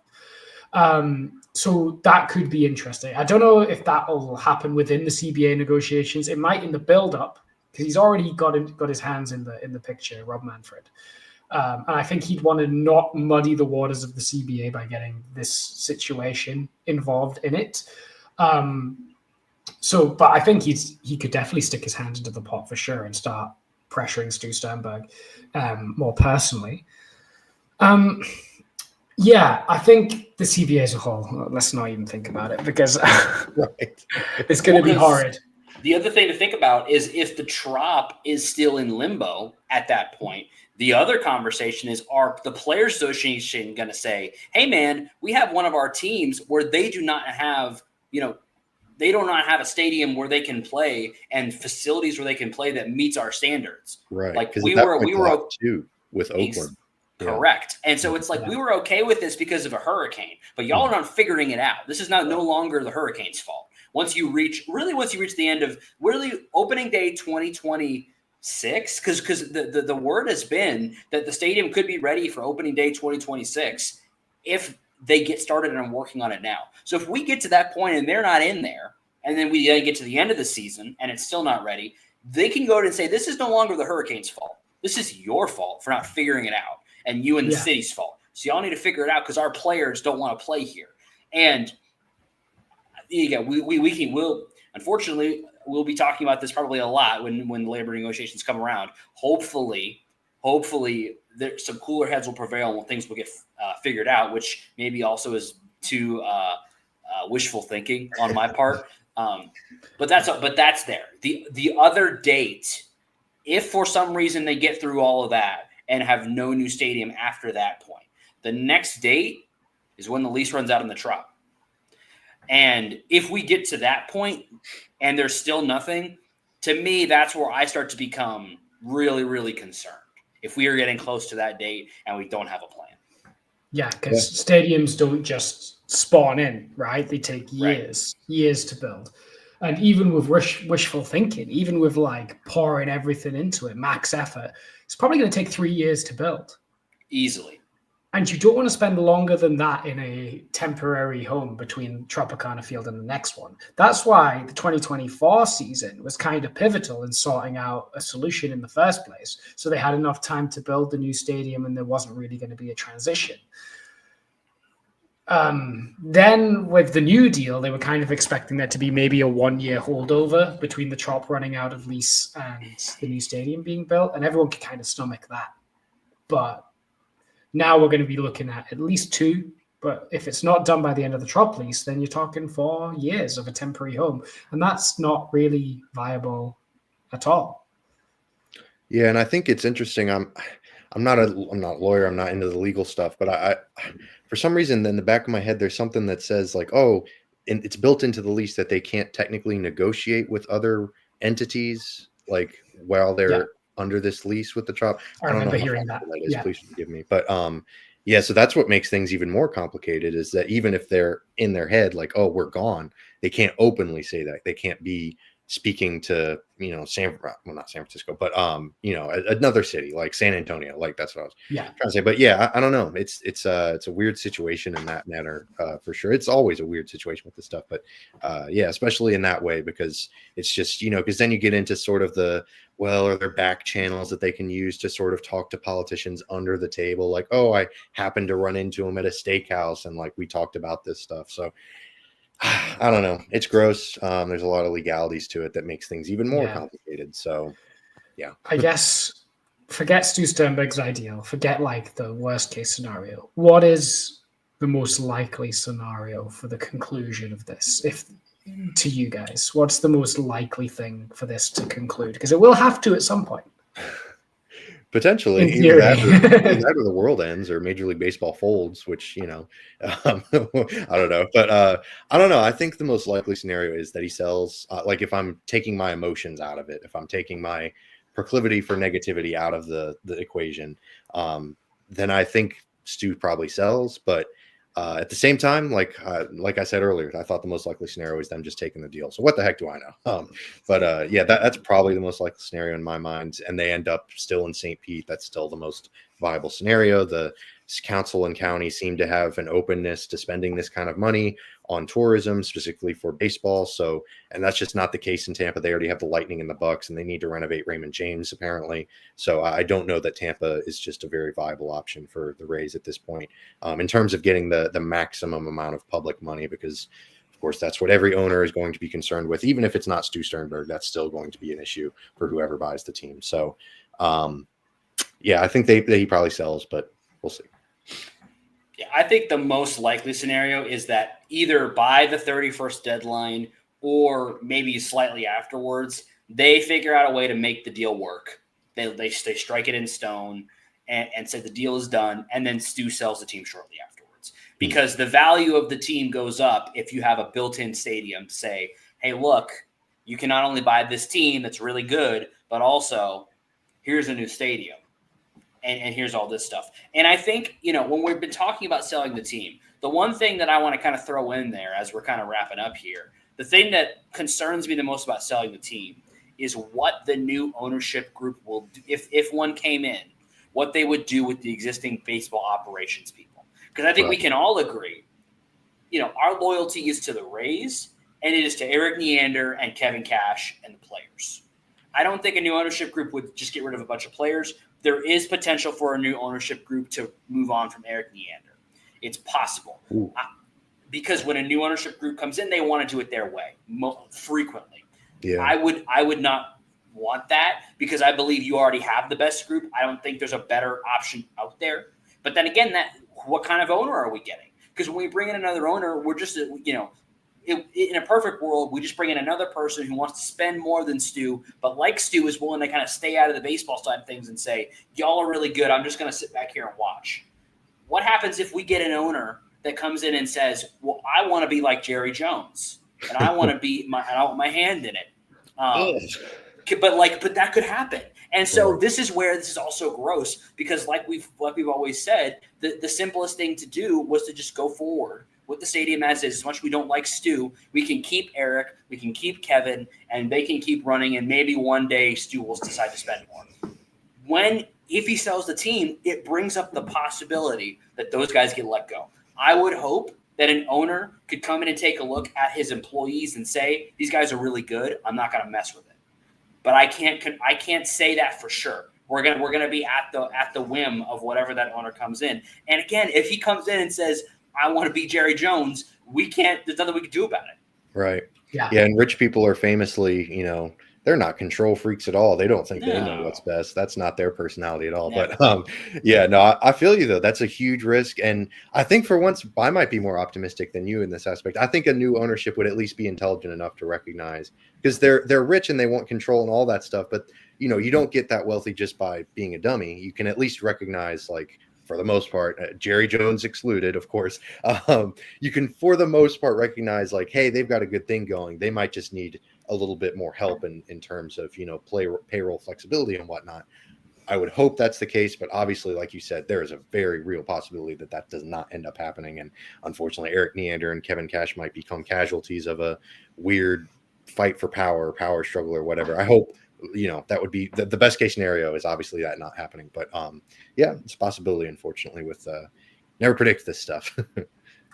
So that could be interesting. I don't know if that will happen within the CBA negotiations. It might in the build-up, because he's already got his hands in the picture, Rob Manfred. And I think he'd want to not muddy the waters of the CBA by getting this situation involved in it. But I think he could definitely stick his hand into the pot for sure and start pressuring Stu Sternberg more personally. Yeah, I think the CBA as a whole, let's not even think about it, because it's going to be horrid. The other thing to think about is if the trop is still in limbo at that point, the other conversation is, are the Players Association going to say, hey, man, we have one of our teams where they do not have, they do not have a stadium where they can play and facilities where they can play that meets our standards. Right. Like we were too with Oakland. Correct. And so it's like we were okay with this because of a hurricane, but y'all are not figuring it out. This is no longer the hurricane's fault. Once you reach the end of opening day 2026, because the word has been that the stadium could be ready for opening day 2026 if they get started and working on it now. So if we get to that point and they're not in there, and then we get to the end of the season and it's still not ready, they can go and say, this is no longer the hurricane's fault. This is your fault for not figuring it out. And you and the city's fault. So y'all need to figure it out because our players don't want to play here. And unfortunately we'll be talking about this probably a lot when the labor negotiations come around. Hopefully there's some cooler heads will prevail and things will get figured out, which maybe also is too wishful thinking on my part. But that's there. The other date, if for some reason they get through all of that and have no new stadium after that point, the next date is when the lease runs out in the trop. And if we get to that point and there's still nothing, to me, that's where I start to become really, really concerned. If we are getting close to that date and we don't have a plan. Yeah, because stadiums don't just spawn in, right? They take years to build. And even with wishful thinking, even with like pouring everything into it, max effort, it's probably going to take 3 years to build. Easily. And you don't want to spend longer than that in a temporary home between Tropicana Field and the next one. That's why the 2024 season was kind of pivotal in sorting out a solution in the first place. So they had enough time to build the new stadium and there wasn't really going to be a transition. Then with the new deal, they were kind of expecting there to be maybe a 1 year holdover between the Trop running out of lease and the new stadium being built. And everyone could kind of stomach that. But now we're going to be looking at least 2, but if it's not done by the end of the Trop lease, then you're talking 4 years of a temporary home, and that's not really viable at all. Yeah, and I think it's interesting. I'm not a lawyer. I'm not into the legal stuff, but I for some reason in the back of my head there's something that says like, oh, and it's built into the lease that they can't technically negotiate with other entities like while they're under this lease with the Trop. I don't remember know hearing that. Is. Please forgive me. But yeah, so that's what makes things even more complicated is that even if they're in their head like, oh, we're gone, they can't openly say that. They can't be speaking to, not San Francisco, but another city like San Antonio. Like that's what I was trying to say. But yeah, I don't know. It's a weird situation in that manner for sure. It's always a weird situation with this stuff, but yeah, especially in that way because it's just because then you get into sort of are there back channels that they can use to sort of talk to politicians under the table? Like, oh, I happened to run into them at a steakhouse and like we talked about this stuff. So I don't know. It's gross. There's a lot of legalities to it that makes things even more complicated. So, yeah. I guess forget Stu Sternberg's ideal. Forget like the worst case scenario. What is the most likely scenario for the conclusion of this? To you guys, what's the most likely thing for this to conclude? Because it will have to at some point. Potentially, either that or the world ends or Major League Baseball folds, which, I don't know. But I don't know. I think the most likely scenario is that he sells, like if I'm taking my emotions out of it, if I'm taking my proclivity for negativity out of the equation, then I think Stu probably sells. But at the same time, like I said earlier, I thought the most likely scenario is them just taking the deal. So what the heck do I know? But yeah, that's probably the most likely scenario in my mind. And they end up still in St. Pete. That's still the most viable scenario. The council and county seem to have an openness to spending this kind of money on tourism, specifically for baseball. So, and that's just not the case in Tampa. They already have the Lightning and the Bucks, and they need to renovate Raymond James apparently. So I don't know that Tampa is just a very viable option for the Rays at this point in terms of getting the maximum amount of public money, because of course that's what every owner is going to be concerned with. Even if it's not Stu Sternberg, that's still going to be an issue for whoever buys the team. So yeah, I think he probably sells, but we'll see. Yeah, I think the most likely scenario is that either by the 31st deadline or maybe slightly afterwards, they figure out a way to make the deal work. They strike it in stone and say the deal is done, and then Stu sells the team shortly afterwards. Because the value of the team goes up if you have a built-in stadium to say, hey, look, you can not only buy this team that's really good, but also here's a new stadium. And here's all this stuff. And I think, when we've been talking about selling the team, the one thing that I want to kind of throw in there as we're kind of wrapping up here, the thing that concerns me the most about selling the team is what the new ownership group will do. If one came in, what they would do with the existing baseball operations people. Because I think we can all agree, our loyalty is to the Rays, and it is to Eric Neander and Kevin Cash and the players. I don't think a new ownership group would just get rid of a bunch of players. There is potential for a new ownership group to move on from Eric Neander. It's possible. Because when a new ownership group comes in, they want to do it their way frequently. Yeah. I would not want that because I believe you already have the best group. I don't think there's a better option out there. But then again, what kind of owner are we getting? Because when we bring in another owner, we're just, in a perfect world, we just bring in another person who wants to spend more than Stu, but like Stu is willing to kind of stay out of the baseball side of things and say, y'all are really good. I'm just going to sit back here and watch. What happens if we get an owner that comes in and says, well, I want to be like Jerry Jones and I want to I want my hand in it. But that could happen. And so this is where this is also gross because like we've always said, the simplest thing to do was to just go forward with the stadium as is. As much as we don't like Stu, we can keep Eric, we can keep Kevin, and they can keep running, and maybe one day Stu will decide to spend more. If he sells the team, it brings up the possibility that those guys get let go. I would hope that an owner could come in and take a look at his employees and say, these guys are really good, I'm not going to mess with it. But I can't say that for sure. We're gonna be at the whim of whatever that owner comes in. And again, if he comes in and says, I want to be Jerry Jones, there's nothing we can do about it. Right. Yeah. And rich people are famously, they're not control freaks at all. They don't think they know what's best. That's not their personality at all. Never. But I feel you though. That's a huge risk. And I think for once I might be more optimistic than you in this aspect. I think a new ownership would at least be intelligent enough to recognize, because they're rich and they want control and all that stuff. But you don't get that wealthy just by being a dummy. You can at least recognize, like, for the most part, Jerry Jones excluded, of course, you can, for the most part, recognize, like, hey, they've got a good thing going. They might just need a little bit more help in terms of, payroll flexibility and whatnot. I would hope that's the case, but obviously, like you said, there is a very real possibility that does not end up happening. And unfortunately, Eric Neander and Kevin Cash might become casualties of a weird fight for power struggle or whatever. I hope, that would be the best case scenario is obviously that not happening. But it's a possibility, unfortunately, with never predict this stuff.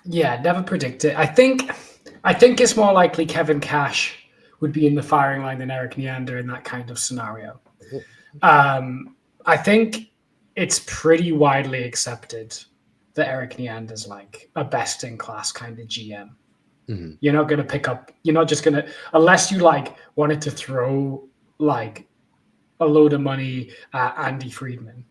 Yeah, never predict it. I think it's more likely Kevin Cash would be in the firing line than Eric Neander in that kind of scenario. I think it's pretty widely accepted that Eric Neander's like a best in class kind of GM. Mm-hmm. You're not just going to, unless you like wanted to throw like a load of money at Andy Friedman.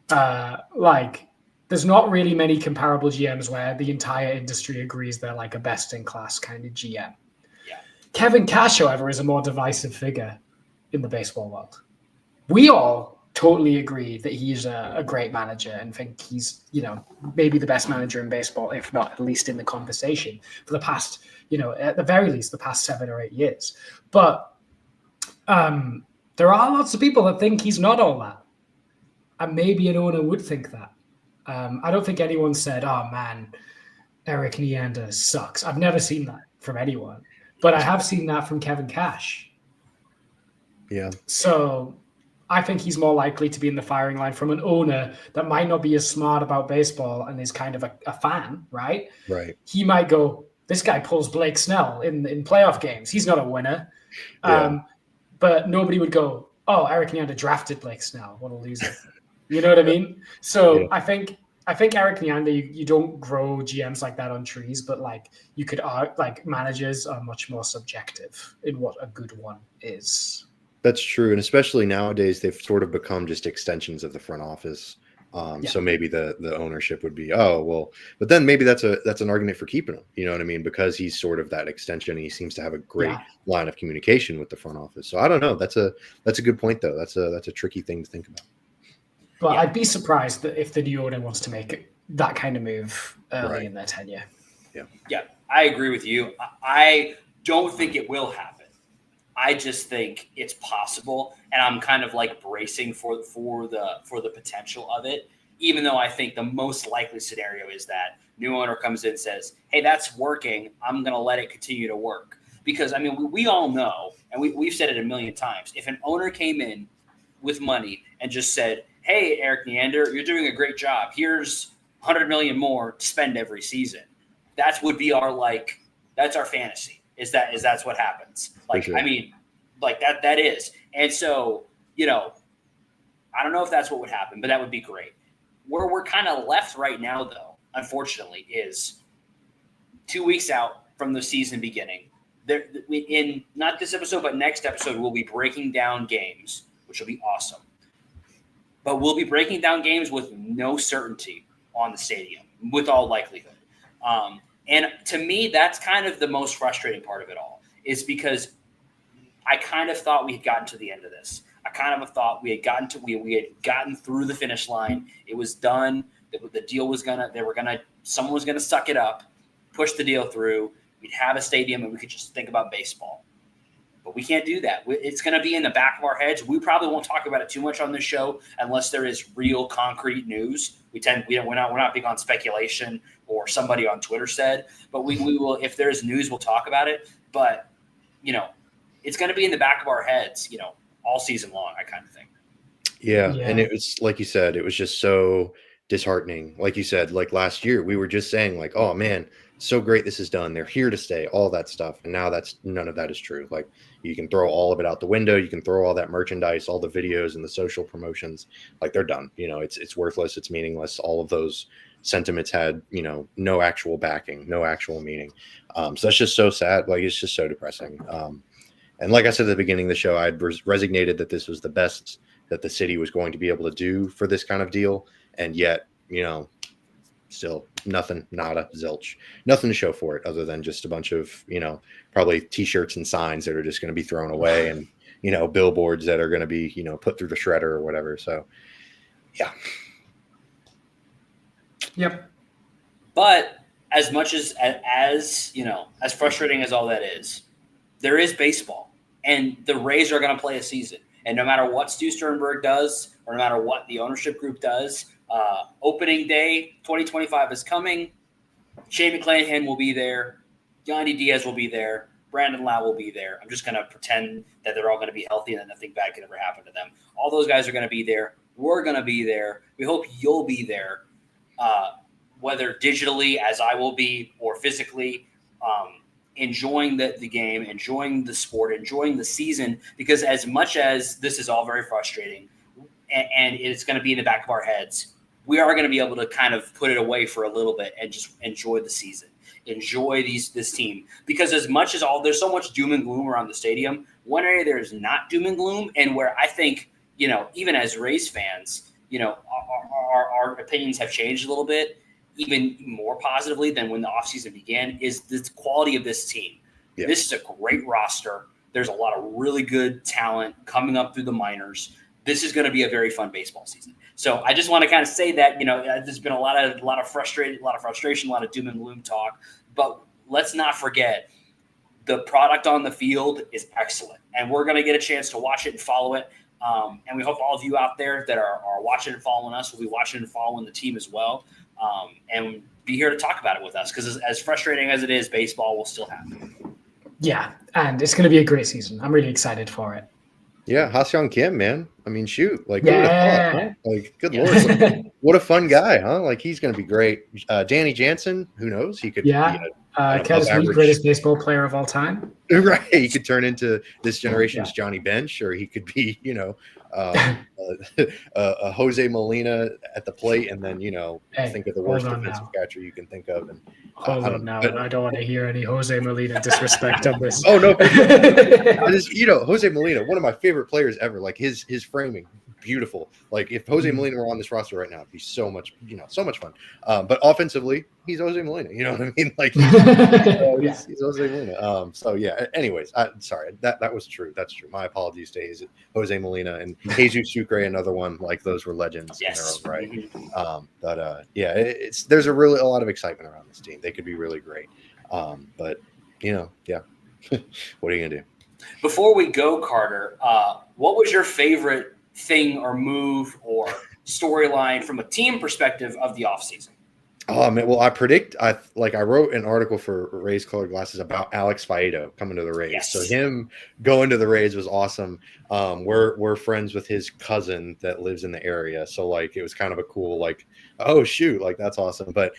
There's not really many comparable GMs where the entire industry agrees they're like a best in class kind of GM. Yeah. Kevin Cash, however, is a more divisive figure in the baseball world. We all totally agree that he's a great manager and think he's, maybe the best manager in baseball, if not at least in the conversation for the past, at the very least, the past 7 or 8 years. But there are lots of people that think he's not all that. And maybe an owner would think that. I don't think anyone said, oh man, Eric Neander sucks. I've never seen that from anyone. But I have seen that from Kevin Cash. Yeah. So I think he's more likely to be in the firing line from an owner that might not be as smart about baseball and is kind of a fan, right? Right. He might go, this guy pulls Blake Snell in playoff games. He's not a winner. Yeah. But nobody would go, oh, Eric Neander drafted Blake Snell. What a loser. You know what I mean? So yeah. I think Eric Neander, you don't grow GMs like that on trees, but like you could like managers are much more subjective in what a good one is. That's true. And especially nowadays, they've sort of become just extensions of the front office. So maybe the ownership would be, but then maybe that's an argument for keeping him. You know what I mean? Because he's sort of that extension. And he seems to have a great line of communication with the front office. So I don't know. That's a good point though. That's a tricky thing to think about. But I'd be surprised that if the new owner wants to make that kind of move early in their tenure. Yeah, I agree with you. I don't think it will happen. I just think it's possible, and I'm kind of like bracing for the potential of it. Even though I think the most likely scenario is that new owner comes in and says, "Hey, that's working. I'm going to let it continue to work." Because I mean, we all know, and we've said it a million times. If an owner came in with money and just said, "Hey, Eric Neander, you're doing a great job. Here's $100 million more to spend every season," that would be that's our fantasy. That's what happens. Like, sure. I mean, like that is. And so, I don't know if that's what would happen, but that would be great. Where we're kind of left right now, though, unfortunately, is 2 weeks out from the season beginning. In not this episode, but next episode, we'll be breaking down games, which will be awesome. But we'll be breaking down games with no certainty on the stadium, with all likelihood. And to me, that's kind of the most frustrating part of it all, is because I kind of thought we had gotten to the end of this. I kind of thought we had gotten through the finish line. It was done. The deal was someone was gonna suck it up, push the deal through. We'd have a stadium and we could just think about baseball. But we can't do that. It's going to be in the back of our heads. We probably won't talk about it too much on this show unless there is real concrete news. We're not big on speculation or somebody on Twitter said, but we will, if there's news, we'll talk about it. But, it's going to be in the back of our heads, all season long, I kind of think. Yeah. And it was, like you said, it was just so disheartening. Like you said, like last year, we were just saying like, oh man, so great this is done. They're here to stay, all that stuff. And now none of that is true. Like you can throw all of it out the window. You can throw all that merchandise, all the videos and the social promotions, like they're done. It's worthless. It's meaningless. All of those sentiments had, no actual backing, no actual meaning. So that's just so sad. Like, it's just so depressing. And like I said at the beginning of the show, I'd resignated that this was the best that the city was going to be able to do for this kind of deal. And yet, still nothing, nada, zilch, nothing to show for it other than just a bunch of, probably t-shirts and signs that are just going to be thrown away and, billboards that are going to be, put through the shredder or whatever. So, yeah. Yep. But as much as as frustrating as all that is, there is baseball and the Rays are going to play a season. And no matter what Stu Sternberg does, or no matter what the ownership group does, opening day 2025 is coming. Shane McClanahan will be there. Yandy Diaz will be there. Brandon Lau will be there. I'm just going to pretend that they're all going to be healthy and that nothing bad can ever happen to them. All those guys are going to be there. We're going to be there. We hope you'll be there, whether digitally, as I will be, or physically. Enjoying the game, enjoying the sport, enjoying the season, because as much as this is all very frustrating and it's going to be in the back of our heads, we are going to be able to kind of put it away for a little bit and just enjoy the season, enjoy this team. Because as much as there's so much doom and gloom around the stadium, one area there is not doom and gloom, and where I think, even as Rays fans, our opinions have changed a little bit, even more positively than when the offseason began, is the quality of this team. Yeah. This is a great roster. There's a lot of really good talent coming up through the minors. This is going to be a very fun baseball season. So I just want to kind of say that, there's been a lot of frustration, a lot of doom and gloom talk, but let's not forget the product on the field is excellent, and we're going to get a chance to watch it and follow it. And we hope all of you out there that are watching and following us will be watching and following the team as well. And be here to talk about it with us, because as frustrating as it is, baseball will still happen. Yeah, and it's going to be a great season. I'm really excited for it. Yeah, Ha-Seong Kim, man. I mean, shoot, like, yeah. Huh? Like, good Lord, like, what a fun guy, huh? Like, he's going to be great. Danny Jansen, who knows? He could be the greatest baseball player of all time. Right, he could turn into this generation's Johnny Bench, or he could be, a Jose Molina at the plate, and then think of the worst defensive catcher you can think of. And I don't want to hear any Jose Molina disrespect on this. Oh no, Jose Molina, one of my favorite players ever. Like his framing, beautiful. Like if Jose Molina were on this roster right now, it'd be so much fun. But offensively, he's Jose Molina. You know what I mean? Like he's Jose Molina. So yeah. Anyways, sorry, that was true. That's true. My apologies to Jose Molina and Jesus Sucre, another one. Like those were legends in their own right. There's a lot of excitement around this team. They could be really great. But what are you gonna do? Before we go, Carter, what was your favorite thing or move or storyline from a team perspective of the offseason? Oh man, well, I wrote an article for Rays Colored Glasses about Alex Faedo coming to the Rays. Yes. So him going to the Rays was awesome. We're friends with his cousin that lives in the area, so like it was kind of a cool oh shoot, like that's awesome. But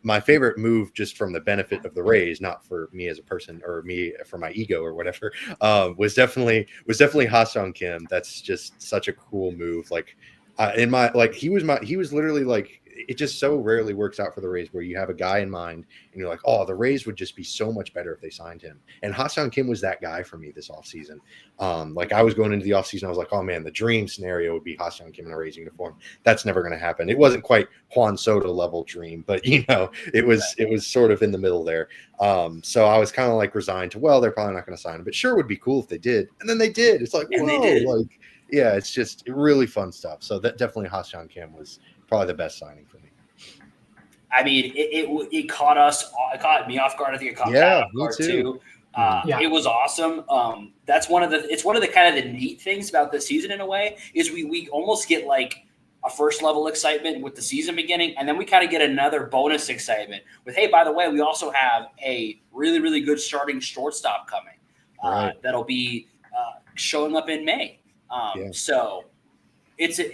my favorite move, just from the benefit of the Rays, not for me as a person or me for my ego or whatever, was definitely Ha-Seong Kim. That's just such a cool move. He was literally like, it just so rarely works out for the Rays where you have a guy in mind and you're like, oh, the Rays would just be so much better if they signed him. And Ha-Seong Kim was that guy for me this offseason. I was going into the offseason, I was like, oh man, the dream scenario would be Ha-Seong Kim in a Rays uniform. That's never going to happen. It wasn't quite Juan Soto level dream, but it was sort of in the middle there. So I was kind of like resigned to, well, they're probably not going to sign him, but sure would be cool if they did. And then they did. It's like, and whoa, they did. Yeah, it's just really fun stuff. So that definitely Ha-Seong Kim was probably the best signing for me. I mean, it caught me off guard. I think it caught Pat off guard too. It was awesome. It's one of the kind of the neat things about this season in a way is we almost get like a first level excitement with the season beginning, and then we kind of get another bonus excitement with, hey, by the way, we also have a really, really good starting shortstop coming that'll be showing up in May. So this is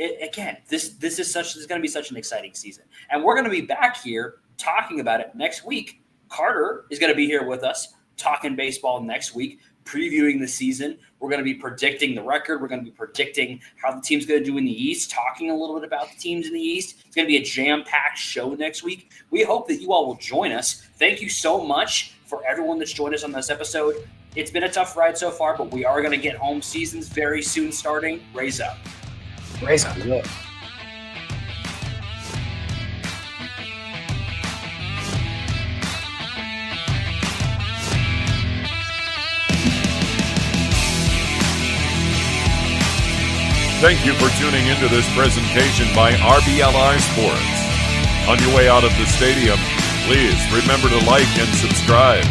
going to be such an exciting season, and we're going to be back here talking about it next week. Carter is going to be here with us talking baseball next week, previewing the season. We're going to be predicting the record. We're going to be predicting how the team's going to do in the East, talking a little bit about the teams in the East. It's going to be a jam-packed show next week. We hope that you all will join us. Thank you so much for everyone that's joined us on this episode. It's been a tough ride so far, but we are going to get home seasons very soon starting. Raise up. Raise up. Yeah. Thank you for tuning into this presentation by RBLR Sports. On your way out of the stadium, please remember to like and subscribe.